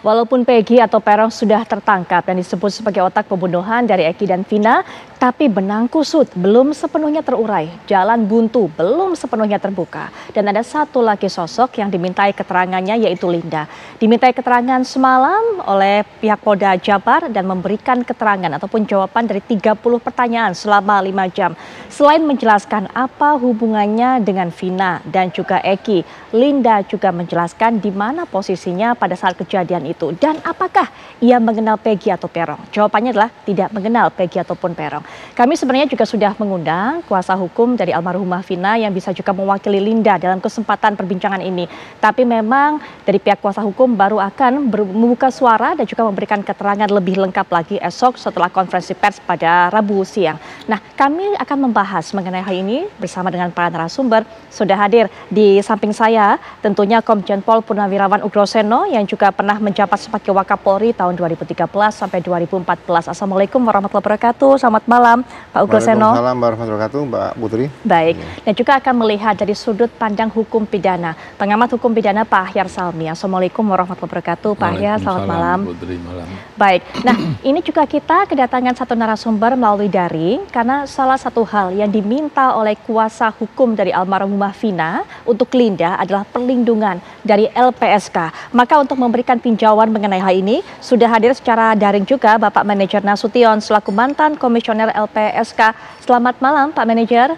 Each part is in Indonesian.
Walaupun Peggy atau Peron sudah tertangkap dan disebut sebagai otak pembunuhan dari Eki dan Vina, tapi benang kusut belum sepenuhnya terurai, jalan buntu belum sepenuhnya terbuka. Dan ada satu lagi sosok yang dimintai keterangannya, yaitu Linda. Dimintai keterangan semalam oleh pihak Polda Jabar dan memberikan keterangan ataupun jawaban dari 30 pertanyaan selama 5 jam. Selain menjelaskan apa hubungannya dengan Vina dan juga Eki, Linda juga menjelaskan di mana posisinya pada saat kejadian itu dan apakah ia mengenal Peggy atau Peron. Jawabannya adalah tidak mengenal Peggy ataupun Peron. Kami sebenarnya juga sudah mengundang kuasa hukum dari almarhumah Vina yang bisa juga mewakili Linda dalam kesempatan perbincangan ini. Tapi memang dari pihak kuasa hukum baru akan membuka suara dan juga memberikan keterangan lebih lengkap lagi esok setelah konferensi pers pada Rabu siang. Nah, kami akan membahas mengenai hal ini bersama dengan para narasumber. Sudah hadir di samping saya tentunya Komjen Pol Purnawirawan Ugroseno yang juga pernah menjabat sebagai Wakapolri tahun 2013 sampai 2014. Assalamualaikum warahmatullahi wabarakatuh. Selamat malam Pak Ugroseno. Waalaikumsalam warahmatullahi wabarakatuh, Mbak Putri. Baik, dan juga akan melihat dari sudut pandang hukum pidana pengamat hukum pidana Pak Ahyar Salmi. Assalamualaikum warahmatullahi wabarakatuh. Pak Ahyar, selamat malam. Putri, malam. Baik, nah ini juga kita kedatangan satu narasumber melalui daring karena salah satu hal yang diminta oleh kuasa hukum dari almarhumah Vina untuk Linda adalah perlindungan dari LPSK. Maka untuk memberikan tinjauan mengenai hal ini sudah hadir secara daring juga Bapak Manajer Nasution selaku mantan komisioner LPSK. Selamat malam Pak Manajer.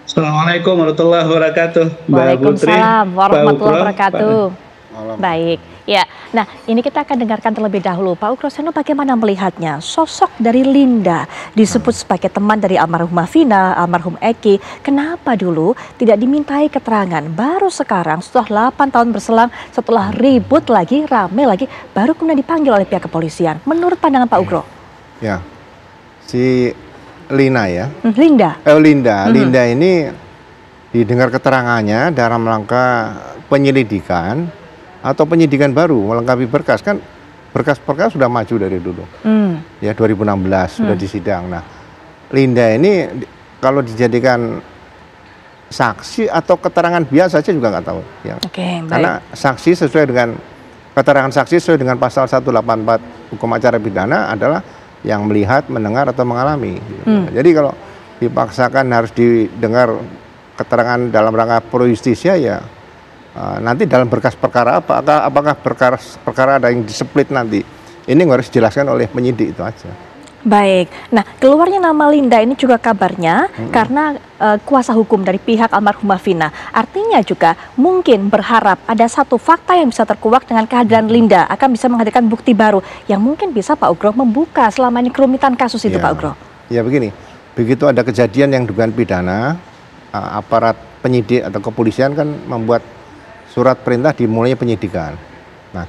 Assalamualaikum warahmatullahi wabarakatuh. Waalaikumsalam warahmatullahi wabarakatuh. Malam. Baik, ya. Nah, ini kita akan dengarkan terlebih dahulu. Pak Ugroseno bagaimana melihatnya? Sosok dari Linda disebut sebagai teman dari almarhumah Vina, almarhum Eki. Kenapa dulu tidak dimintai keterangan? Baru sekarang setelah 8 tahun berselang, setelah ribut lagi, rame lagi, baru kemudian dipanggil oleh pihak kepolisian. Menurut pandangan Pak Ugro? Ya, si Lina ya. Linda. Linda ini didengar keterangannya dalam rangka penyelidikan atau penyidikan baru melengkapi berkas, kan berkas-berkas sudah maju dari dulu. Ya 2016 sudah disidang. Nah, Linda ini kalau dijadikan saksi atau keterangan biasa saja juga nggak tahu ya. Karena saksi sesuai dengan keterangan saksi sesuai dengan pasal 184 hukum acara pidana adalah yang melihat, mendengar atau mengalami. Jadi kalau dipaksakan harus didengar keterangan dalam rangka pro justisia ya nanti dalam berkas perkara apakah perkara ada yang displit nanti, ini harus dijelaskan oleh penyidik, itu aja. Baik, nah keluarnya nama Linda ini juga kabarnya karena kuasa hukum dari pihak almarhumah Vina. Artinya juga mungkin berharap ada satu fakta yang bisa terkuak dengan kehadiran Linda akan bisa menghadirkan bukti baru yang mungkin bisa Pak Ugro membuka selama ini kerumitan kasus itu Pak Ugro. Ya begini, begitu ada kejadian yang dugaan pidana, aparat penyidik atau kepolisian kan membuat surat perintah dimulainya penyidikan. Nah,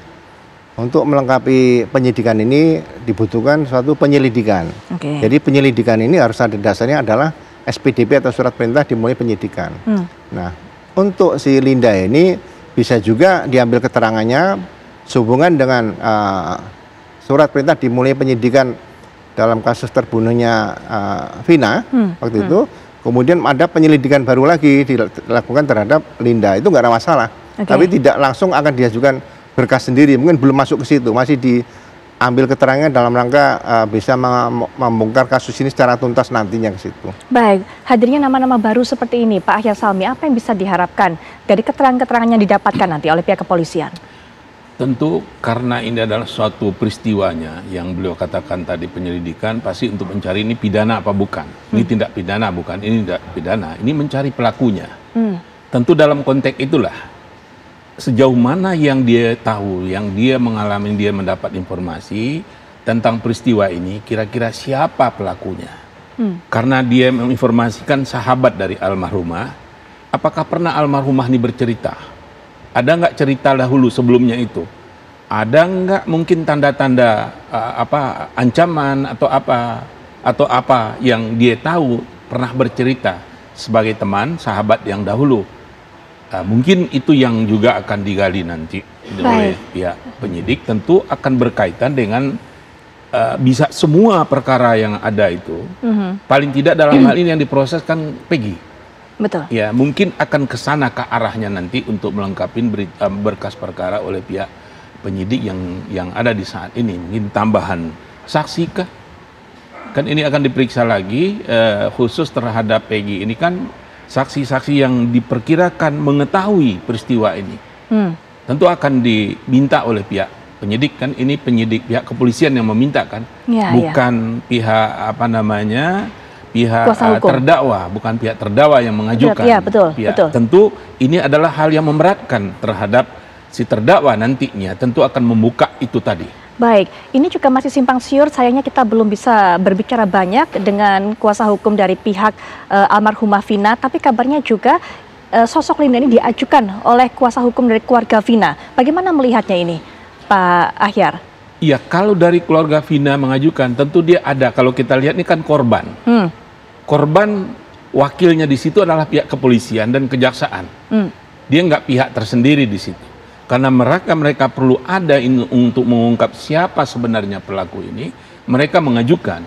untuk melengkapi penyidikan ini dibutuhkan suatu penyelidikan. Jadi penyelidikan ini harus ada dasarnya adalah SPDP atau surat perintah dimulai penyidikan. Nah, untuk si Linda ini bisa juga diambil keterangannya sehubungan dengan surat perintah dimulai penyidikan dalam kasus terbunuhnya Vina waktu itu. Kemudian ada penyelidikan baru lagi dilakukan terhadap Linda, itu nggak ada masalah. Tapi tidak langsung akan diajukan berkas sendiri, mungkin belum masuk ke situ, masih diambil keterangan dalam rangka bisa membongkar kasus ini secara tuntas nantinya ke situ. Baik, hadirnya nama-nama baru seperti ini, Pak Ahyar Salmi, apa yang bisa diharapkan dari keterangan-keterangan yang didapatkan nanti oleh pihak kepolisian? Tentu karena ini adalah suatu peristiwanya yang beliau katakan tadi penyelidikan, pasti untuk mencari ini pidana apa bukan. Ini tindak pidana bukan, ini tidak pidana, ini mencari pelakunya. Tentu dalam konteks itulah sejauh mana yang dia tahu, yang dia mengalami, dia mendapat informasi tentang peristiwa ini, kira-kira siapa pelakunya. Karena dia menginformasikan sahabat dari almarhumah, apakah pernah almarhumah ini bercerita? Ada nggak cerita dahulu sebelumnya itu? Ada nggak mungkin tanda-tanda ancaman atau apa yang dia tahu pernah bercerita sebagai teman, sahabat yang dahulu? Mungkin itu yang juga akan digali nanti oleh pihak penyidik, tentu akan berkaitan dengan bisa semua perkara yang ada itu. Paling tidak dalam hal ini yang diproses kan Peggy. Betul. Ya, mungkin akan ke sana ke arahnya nanti untuk melengkapi berkas perkara oleh pihak penyidik yang ada di saat ini. Mungkin tambahan saksi kah? Kan ini akan diperiksa lagi khusus terhadap Peggy. Ini kan saksi-saksi yang diperkirakan mengetahui peristiwa ini. Tentu akan diminta oleh pihak penyidik, kan ini penyidik pihak kepolisian yang meminta kan, bukan pihak pihak terdakwa, bukan pihak terdakwa yang mengajukan. Ya, betul, betul. Tentu ini adalah hal yang memberatkan terhadap si terdakwa nantinya, tentu akan membuka itu tadi. Baik, ini juga masih simpang siur, sayangnya kita belum bisa berbicara banyak dengan kuasa hukum dari pihak almarhumah Vina, tapi kabarnya juga sosok Linda ini diajukan oleh kuasa hukum dari keluarga Vina. Bagaimana melihatnya ini, Pak Ahyar? Iya, kalau dari keluarga Vina mengajukan, tentu dia ada. Kalau kita lihat ini kan korban. Korban wakilnya di situ adalah pihak kepolisian dan kejaksaan. Dia nggak pihak tersendiri di situ. Karena mereka perlu ada untuk mengungkap siapa sebenarnya pelaku ini, mereka mengajukan.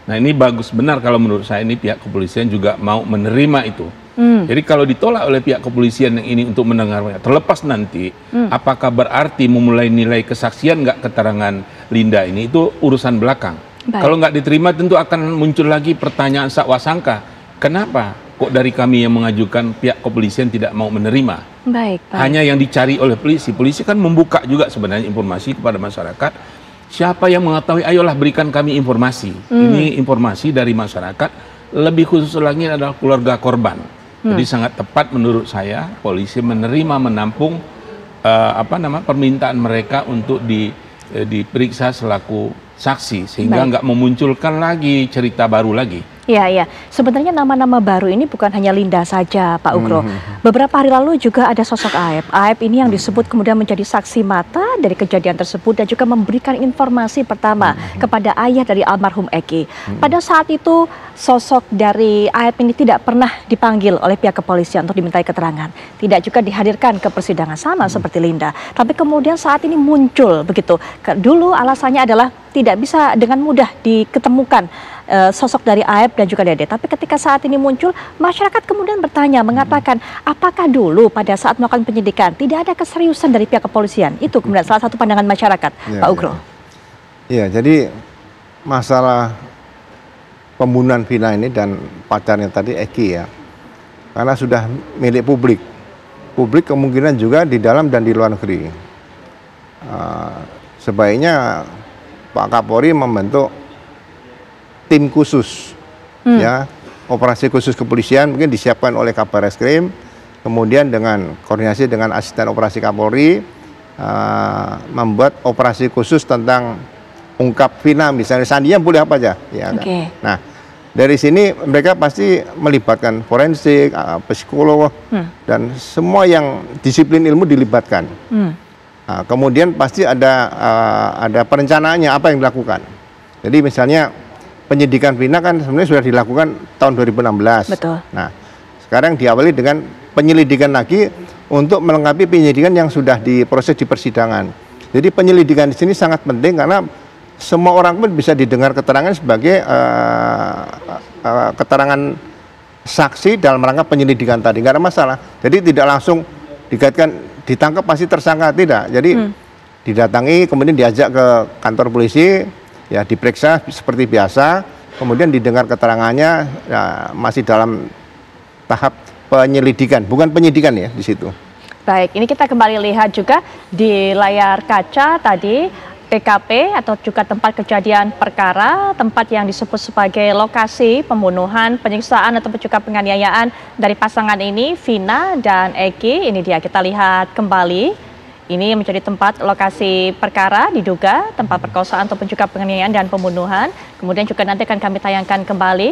Nah, ini bagus benar kalau menurut saya ini pihak kepolisian juga mau menerima itu. Jadi kalau ditolak oleh pihak kepolisian yang ini untuk mendengarnya, terlepas nanti apakah berarti memulai nilai kesaksian nggak keterangan Linda ini, itu urusan belakang. Kalau nggak diterima tentu akan muncul lagi pertanyaan sakwasangka. Kenapa kok dari kami yang mengajukan pihak kepolisian tidak mau menerima? Hanya yang dicari oleh polisi. Polisi kan membuka juga sebenarnya informasi kepada masyarakat. Siapa yang mengetahui, ayolah berikan kami informasi. Ini informasi dari masyarakat. Lebih khusus lagi adalah keluarga korban. Jadi sangat tepat menurut saya polisi menampung permintaan mereka untuk diperiksa selaku saksi sehingga nggak memunculkan lagi cerita baru lagi. Iya. Sebenarnya nama-nama baru ini bukan hanya Linda saja, Pak Ugro. Beberapa hari lalu juga ada sosok Aep. Aep ini yang disebut kemudian menjadi saksi mata dari kejadian tersebut dan juga memberikan informasi pertama kepada ayah dari almarhum Eki. Pada saat itu sosok dari Aep ini tidak pernah dipanggil oleh pihak kepolisian untuk dimintai keterangan. Tidak juga dihadirkan ke persidangan sama seperti Linda. Tapi kemudian saat ini muncul begitu. Dulu alasannya adalah tidak bisa dengan mudah diketemukan sosok dari Aep dan juga Dede. Tapi ketika saat ini muncul, masyarakat kemudian bertanya, mengatakan apakah dulu pada saat melakukan penyidikan tidak ada keseriusan dari pihak kepolisian? Itu kemudian salah satu pandangan masyarakat, Pak Ugro. Iya, jadi masalah pembunuhan Vina ini dan pacarnya tadi Eki ya, karena sudah milik publik. Publik kemungkinan juga di dalam dan di luar negeri. Sebaiknya Pak Kapolri membentuk tim khusus, ya, operasi khusus kepolisian mungkin disiapkan oleh Kabar Reskrim, kemudian dengan koordinasi dengan asisten operasi Kapolri membuat operasi khusus tentang ungkap Vina, misalnya sandinya boleh apa aja, ya. Nah, dari sini mereka pasti melibatkan forensik, psikolog, dan semua yang disiplin ilmu dilibatkan. Nah, kemudian pasti ada perencanaannya apa yang dilakukan. Jadi misalnya penyidikan Vina kan sebenarnya sudah dilakukan tahun 2016. Betul. Nah, sekarang diawali dengan penyelidikan lagi untuk melengkapi penyidikan yang sudah diproses di persidangan. Jadi penyelidikan di sini sangat penting karena semua orang pun bisa didengar keterangan sebagai keterangan saksi dalam rangka penyelidikan tadi, nggak ada masalah. Jadi tidak langsung dikaitkan ditangkap pasti tersangka, tidak. Jadi didatangi kemudian diajak ke kantor polisi, ya diperiksa seperti biasa, kemudian didengar keterangannya, ya, masih dalam tahap penyelidikan, bukan penyidikan ya di situ. Baik, ini kita kembali lihat juga di layar kaca tadi TKP atau juga tempat kejadian perkara, tempat yang disebut sebagai lokasi pembunuhan, penyiksaan atau juga penganiayaan dari pasangan ini, Vina dan Eki. Ini dia, kita lihat kembali. Ini menjadi tempat lokasi perkara, diduga tempat perkosaan ataupun juga penganiayaan dan pembunuhan. Kemudian juga nanti akan kami tayangkan kembali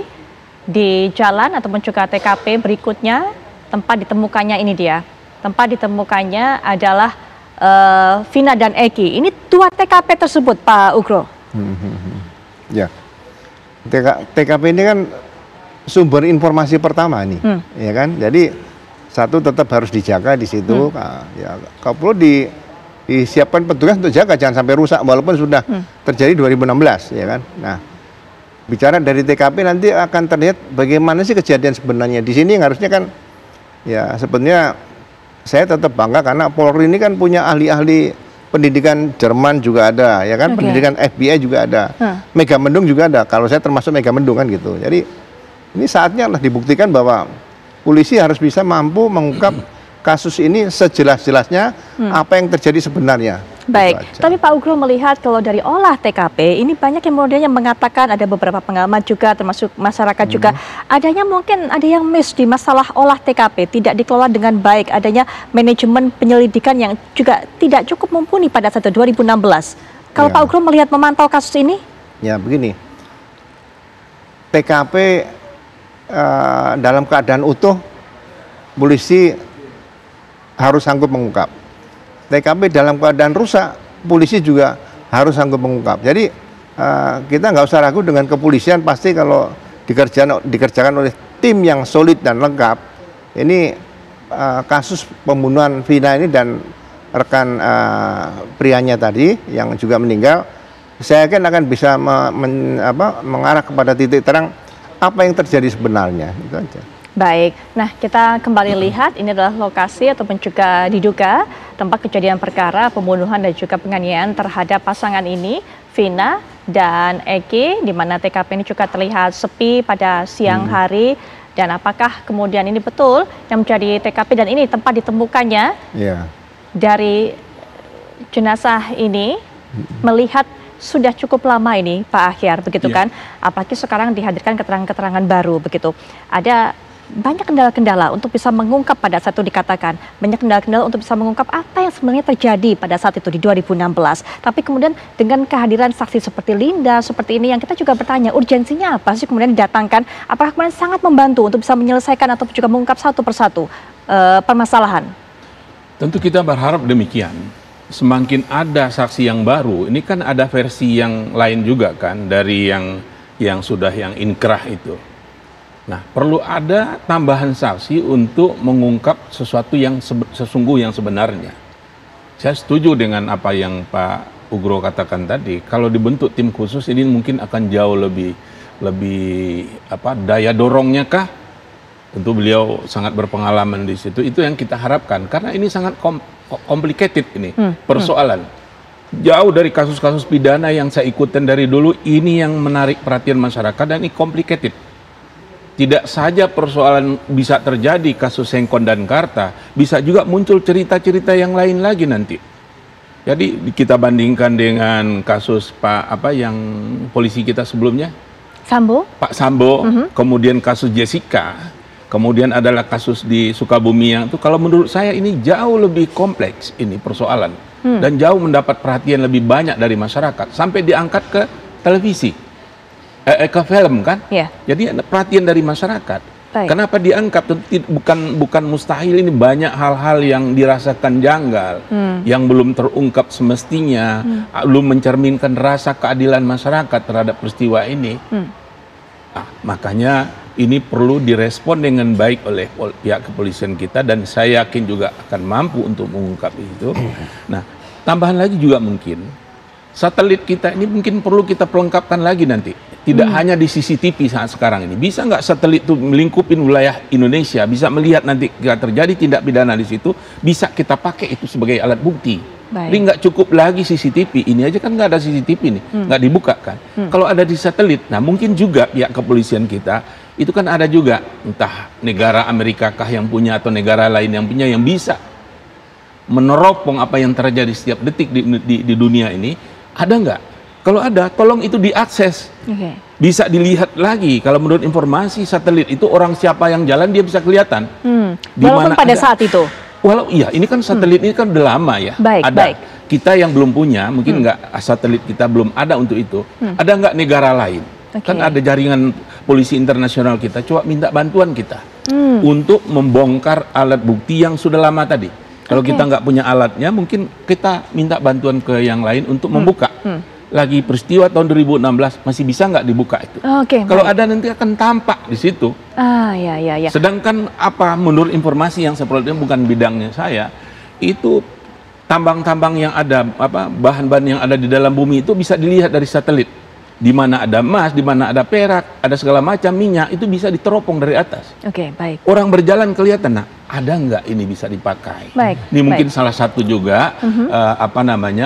di jalan ataupun juga TKP berikutnya. Tempat ditemukannya ini dia. Tempat ditemukannya adalah Vina dan Eki. Ini dua TKP tersebut, Pak Ugro. Ya, TKP ini kan sumber informasi pertama nih, ya kan? Jadi satu tetap harus dijaga di situ. Ya, kalau perlu disiapkan petugas untuk jaga, jangan sampai rusak walaupun sudah terjadi 2016, ya kan. Nah, bicara dari TKP nanti akan terlihat bagaimana sih kejadian sebenarnya. Di sini harusnya kan Ya sebenarnya saya tetap bangga karena Polri ini kan punya ahli-ahli pendidikan Jerman juga ada, ya kan, pendidikan FBI juga ada, Megamendung juga ada. Kalau saya termasuk Megamendung kan gitu. Jadi ini saatnya lah dibuktikan bahwa polisi harus bisa mampu mengungkap kasus ini sejelas-jelasnya apa yang terjadi sebenarnya. Baik, tapi Pak Ugro melihat kalau dari olah TKP ini banyak yang kemudian mengatakan, ada beberapa pengamat juga termasuk masyarakat juga, adanya mungkin ada yang miss di masalah olah TKP, tidak dikelola dengan baik, adanya manajemen penyelidikan yang juga tidak cukup mumpuni pada saat 2016. Kalau Pak Ugro melihat memantau kasus ini? Ya begini, TKP dalam keadaan utuh polisi harus sanggup mengungkap. TKP dalam keadaan rusak, polisi juga harus sanggup mengungkap. Jadi kita nggak usah ragu dengan kepolisian, pasti kalau dikerjakan oleh tim yang solid dan lengkap, ini kasus pembunuhan Vina ini dan rekan prianya tadi yang juga meninggal, saya yakin akan bisa mengarah kepada titik terang apa yang terjadi sebenarnya. Itu aja. Baik, nah kita kembali lihat ini adalah lokasi ataupun juga diduga tempat kejadian perkara pembunuhan dan juga penganiayaan terhadap pasangan ini, Vina dan Eki, di mana TKP ini juga terlihat sepi pada siang hari. Dan apakah kemudian ini betul yang menjadi TKP dan ini tempat ditemukannya dari jenazah ini, melihat sudah cukup lama ini Pak Ahyar, begitu kan? Apalagi sekarang dihadirkan keterangan-keterangan baru begitu. Ada banyak kendala-kendala untuk bisa mengungkap pada saat itu dikatakan. Banyak kendala-kendala untuk bisa mengungkap apa yang sebenarnya terjadi pada saat itu di 2016. Tapi kemudian dengan kehadiran saksi seperti Linda, seperti ini yang kita juga bertanya, urgensinya apa sih kemudian didatangkan? Apakah kemudian sangat membantu untuk bisa menyelesaikan atau juga mengungkap satu persatu permasalahan? Tentu kita berharap demikian. Semakin ada saksi yang baru, ini kan ada versi yang lain juga kan dari yang sudah yang inkrah itu. Nah, perlu ada tambahan saksi untuk mengungkap sesuatu yang sesungguh yang sebenarnya. Saya setuju dengan apa yang Pak Ugro katakan tadi. Kalau dibentuk tim khusus ini mungkin akan jauh lebih daya dorongnya kah? Tentu beliau sangat berpengalaman di situ. Itu yang kita harapkan karena ini sangat complicated ini persoalan. Jauh dari kasus-kasus pidana yang saya ikutin dari dulu, ini yang menarik perhatian masyarakat dan ini complicated. Tidak saja persoalan bisa terjadi kasus Sengkon dan Karta, bisa juga muncul cerita-cerita yang lain lagi nanti. Jadi kita bandingkan dengan kasus yang polisi kita sebelumnya, Pak Sambo, kemudian kasus Jessica, kemudian adalah kasus di Sukabumi yang itu. Kalau menurut saya ini jauh lebih kompleks ini persoalan dan jauh mendapat perhatian lebih banyak dari masyarakat sampai diangkat ke televisi. Ke film kan, jadi perhatian dari masyarakat. Kenapa diangkat? Bukan mustahil, ini banyak hal-hal yang dirasakan janggal, yang belum terungkap semestinya, belum mencerminkan rasa keadilan masyarakat terhadap peristiwa ini. Makanya ini perlu direspon dengan baik oleh pihak kepolisian kita dan saya yakin juga akan mampu untuk mengungkap itu. Nah, tambahan lagi juga mungkin satelit kita ini mungkin perlu kita pelengkapkan lagi nanti. Tidak hanya di CCTV saat sekarang ini. Bisa nggak satelit itu melingkupin wilayah Indonesia, bisa melihat nanti jika terjadi tindak pidana di situ, bisa kita pakai itu sebagai alat bukti. Jadi nggak cukup lagi CCTV, ini aja kan nggak ada CCTV nih, nggak dibuka kan. Kalau ada di satelit, nah mungkin juga pihak kepolisian kita, itu kan ada juga, entah negara Amerika kah yang punya atau negara lain yang punya, yang bisa meneropong apa yang terjadi setiap detik di dunia ini, ada nggak? Kalau ada, tolong itu diakses, bisa dilihat lagi. Kalau menurut informasi satelit itu orang siapa yang jalan dia bisa kelihatan. Walaupun pada saat itu. Walau iya, ini kan satelit ini kan udah lama ya. Kita yang belum punya, mungkin nggak satelit kita belum ada untuk itu. Ada nggak negara lain? Kan ada jaringan polisi internasional kita. Coba minta bantuan kita untuk membongkar alat bukti yang sudah lama tadi. Kalau kita nggak punya alatnya, mungkin kita minta bantuan ke yang lain untuk membuka. Lagi peristiwa tahun 2016 masih bisa nggak dibuka itu? Kalau ada nanti akan tampak di situ. Sedangkan menurut informasi yang sepertinya bukan bidangnya saya, itu tambang-tambang yang ada, bahan-bahan yang ada di dalam bumi itu bisa dilihat dari satelit. di mana ada emas, di mana ada perak, ada segala macam minyak, itu bisa diteropong dari atas. Oke, baik. Orang berjalan kelihatan, nah ada nggak ini bisa dipakai? Baik. Ini mungkin salah satu juga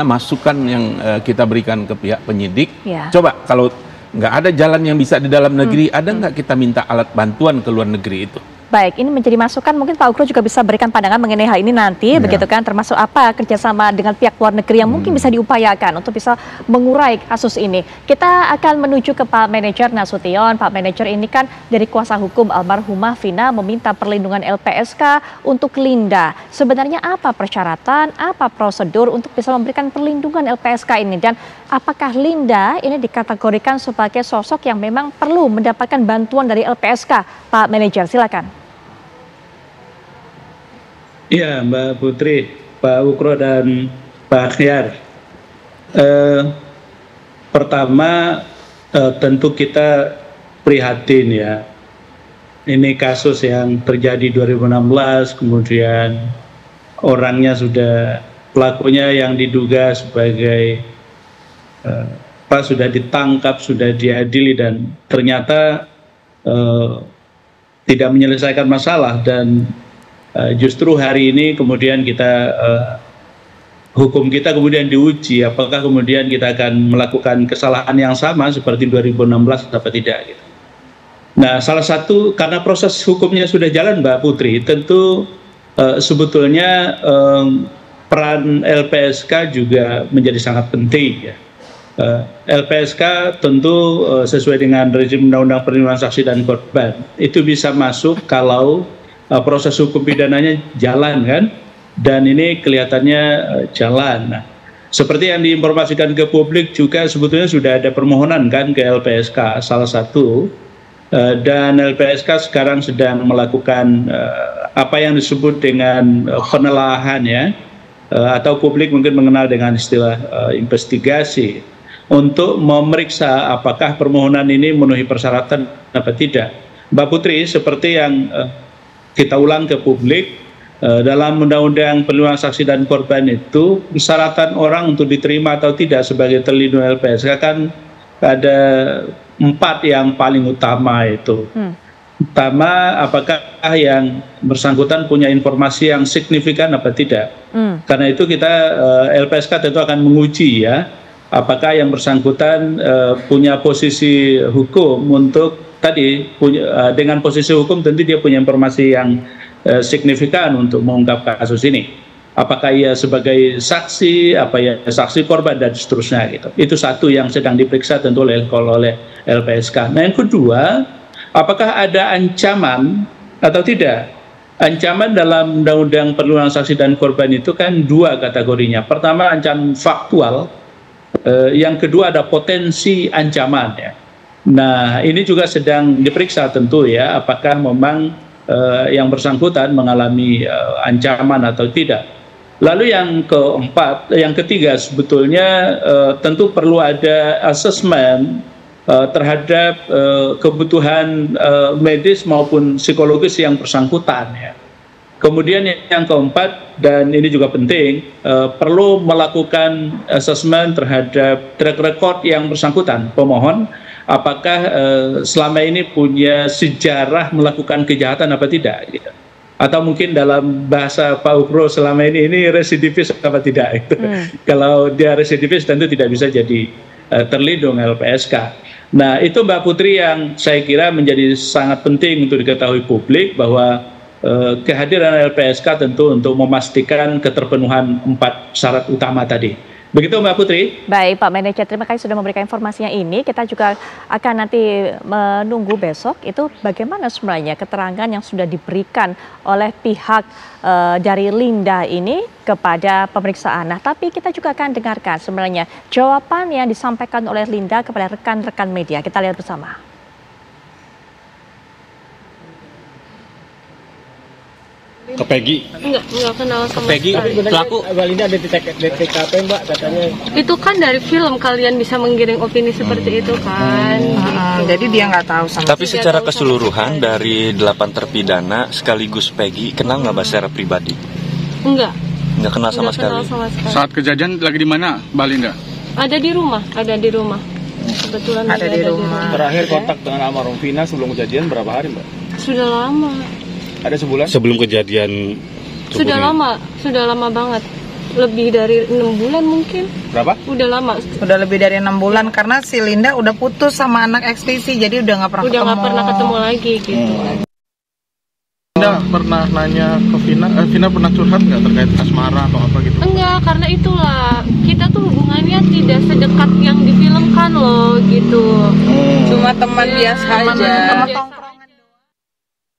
masukan yang kita berikan ke pihak penyidik. Ya. Coba kalau nggak ada jalan yang bisa di dalam negeri, ada nggak kita minta alat bantuan ke luar negeri itu? Baik, ini menjadi masukan, mungkin Pak Ukro juga bisa berikan pandangan mengenai hal ini nanti, begitu kan, termasuk apa kerjasama dengan pihak luar negeri yang mungkin bisa diupayakan untuk bisa mengurai kasus ini. Kita akan menuju ke Pak Manajer Nasution. Pak Manajer, ini kan dari kuasa hukum almarhumah Vina meminta perlindungan LPSK untuk Linda. Sebenarnya apa persyaratan, apa prosedur untuk bisa memberikan perlindungan LPSK ini? Dan apakah Linda ini dikategorikan sebagai sosok yang memang perlu mendapatkan bantuan dari LPSK? Pak Manajer, silakan. Iya, Mbak Putri, Pak Ukro dan Pak Akhyar. Pertama, tentu kita prihatin ya. Ini kasus yang terjadi 2016, kemudian orangnya pelakunya yang diduga sebagai sudah ditangkap, sudah diadili, dan ternyata tidak menyelesaikan masalah. Dan justru hari ini kemudian hukum kita kemudian diuji, apakah kemudian kita akan melakukan kesalahan yang sama seperti 2016 atau tidak gitu. Nah, salah satu karena proses hukumnya sudah jalan, Mbak Putri, tentu sebetulnya peran LPSK juga menjadi sangat penting ya. LPSK tentu sesuai dengan rezim Undang-Undang Perlindungan Saksi dan Korban itu bisa masuk kalau proses hukum pidananya jalan kan, dan ini kelihatannya jalan. Nah, seperti yang diinformasikan ke publik juga sebetulnya sudah ada permohonan kan ke LPSK salah satu, dan LPSK sekarang sedang melakukan apa yang disebut dengan penelaahan ya, atau publik mungkin mengenal dengan istilah investigasi, untuk memeriksa apakah permohonan ini memenuhi persyaratan apa tidak. Mbak Putri, seperti yang kita ulang ke publik, dalam Undang-Undang Perlindungan Saksi dan Korban itu persyaratan orang untuk diterima atau tidak sebagai terlindung LPSK kan ada 4 yang paling utama itu. Pertama, apakah yang bersangkutan punya informasi yang signifikan apa tidak. Karena itu kita LPSK tentu akan menguji ya, apakah yang bersangkutan punya posisi hukum untuk dengan posisi hukum tentu dia punya informasi yang signifikan untuk mengungkap kasus ini. Apakah ia sebagai saksi, saksi korban dan seterusnya gitu. Itu satu yang sedang diperiksa tentu oleh LPSK. Nah, yang kedua, apakah ada ancaman atau tidak? Ancaman dalam Undang-Undang Perlindungan Saksi dan Korban itu kan 2 kategorinya. Pertama, ancaman faktual. Yang kedua ada potensi ancaman ya. Nah, ini juga sedang diperiksa tentu ya, apakah memang yang bersangkutan mengalami ancaman atau tidak. Lalu yang ketiga sebetulnya tentu perlu ada asesmen terhadap kebutuhan medis maupun psikologis yang bersangkutan ya. Kemudian yang keempat, dan ini juga penting, perlu melakukan asesmen terhadap track record yang bersangkutan, pemohon, apakah selama ini punya sejarah melakukan kejahatan apa tidak gitu. Atau mungkin dalam bahasa Pak Ukro selama ini residivis apa tidak gitu. Kalau dia residivis tentu tidak bisa jadi terlindung LPSK. Nah, itu Mbak Putri yang saya kira menjadi sangat penting untuk diketahui publik, bahwa kehadiran LPSK tentu untuk memastikan keterpenuhan 4 syarat utama tadi. Begitu Mbak Putri. Baik Pak Manajer, terima kasih sudah memberikan informasinya ini. Kita juga akan nanti menunggu besok itu bagaimana sebenarnya keterangan yang sudah diberikan oleh pihak dari Linda ini kepada pemeriksaan. Nah, tapi kita juga akan dengarkan sebenarnya jawaban yang disampaikan oleh Linda kepada rekan-rekan media. Kita lihat bersama. Ke Peggy? Enggak kenal sama Peggy, pelaku? Linda ada di TKP Mbak katanya. Itu kan dari film kalian bisa menggiring opini seperti itu kan. Jadi dia nggak tahu sama. Tapi secara keseluruhan dari 8 terpidana sekaligus Peggy, kenal nggak Mbak secara pribadi? Enggak. Nggak kenal sama sekali. Saat kejadian lagi di mana Mbak Linda? Ada di rumah. kebetulan ada di rumah. Terakhir kontak dengan almarhum Vina sebelum kejadian berapa hari, Mbak? Sudah lama. Ada sebulan? Sebelum kejadian Sudah lama banget. Lebih dari 6 bulan mungkin. Berapa? Udah lama. Udah lebih dari 6 bulan karena si Linda udah putus sama anak ekspedisi, jadi udah nggak pernah ketemu lagi gitu. Linda pernah nanya ke Vina, Vina pernah curhat nggak terkait asmara atau apa gitu? Enggak, karena itulah kita tuh hubungannya tidak sedekat yang difilmkan loh gitu. Cuma teman biasa aja.